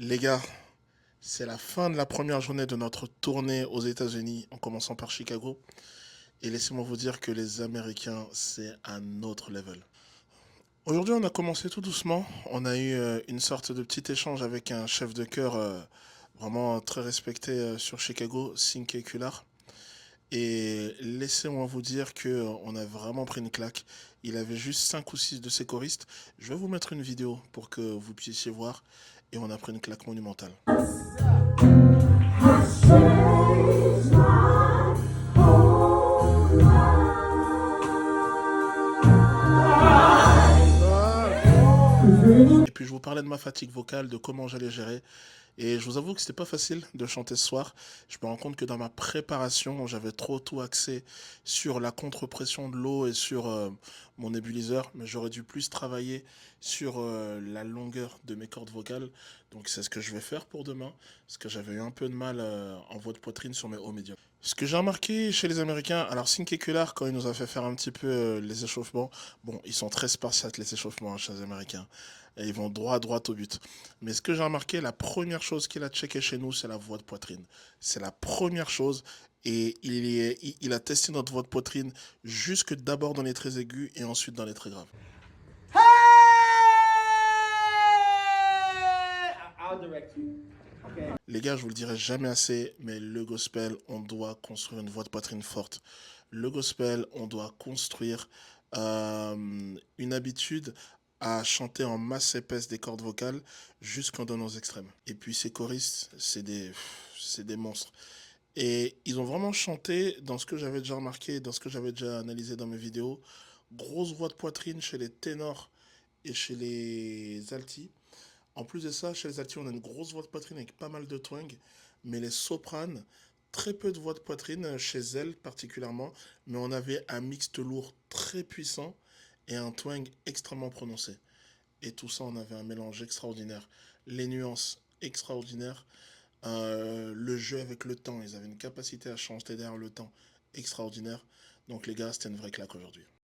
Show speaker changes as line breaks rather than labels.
Les gars, c'est la fin de la première journée de notre tournée aux États-Unis, en commençant par Chicago. Et laissez-moi vous dire que les Américains, c'est un autre level. Aujourd'hui, on a commencé tout doucement. On a eu une sorte de petit échange avec un chef de chœur vraiment très respecté sur Chicago, Cinque Cular. Et laissez-moi vous dire que on a vraiment pris une claque. Il avait juste 5 ou 6 de ses choristes. Je vais vous mettre une vidéo pour que vous puissiez voir. Et on a pris une claque monumentale. Et puis je vous parlais de ma fatigue vocale, de comment j'allais gérer. Et je vous avoue que c'était pas facile de chanter ce soir. Je me rends compte que dans ma préparation, j'avais trop tout axé sur la contre-pression de l'eau et sur mon nébuliseur, mais j'aurais dû plus travailler sur la longueur de mes cordes vocales. Donc c'est ce que je vais faire pour demain, parce que j'avais eu un peu de mal en voix de poitrine sur mes hauts médiums. Ce que j'ai remarqué chez les Américains, alors Cinque Cular, quand il nous a fait faire un petit peu les échauffements, bon, ils sont très spartiates les échauffements chez les Américains. Et ils vont droit au but. Mais ce que j'ai remarqué, la première chose qu'il a checké chez nous, c'est la voix de poitrine. C'est la première chose. Et il a testé notre voix de poitrine jusque d'abord dans les très aigus et ensuite dans les très graves.
I'll direct you. Okay.
Les gars, je vous le dirai jamais assez, mais le gospel, on doit construire une voix de poitrine forte. Le gospel, on doit construire une habitude à chanter en masse épaisse des cordes vocales jusqu'en donnant aux extrêmes. Et puis ces choristes, c'est des monstres. Et ils ont vraiment chanté dans ce que j'avais déjà remarqué, dans ce que j'avais déjà analysé dans mes vidéos. Grosse voix de poitrine chez les ténors et chez les altis. En plus de ça, chez les altis, on a une grosse voix de poitrine avec pas mal de twang. Mais les sopranes, très peu de voix de poitrine chez elles particulièrement. Mais on avait un mixte lourd très puissant et un twang extrêmement prononcé. Et tout ça, on avait un mélange extraordinaire. Les nuances extraordinaires. Le jeu avec le temps, ils avaient une capacité à changer derrière le temps extraordinaire. Donc les gars, c'était une vraie claque aujourd'hui.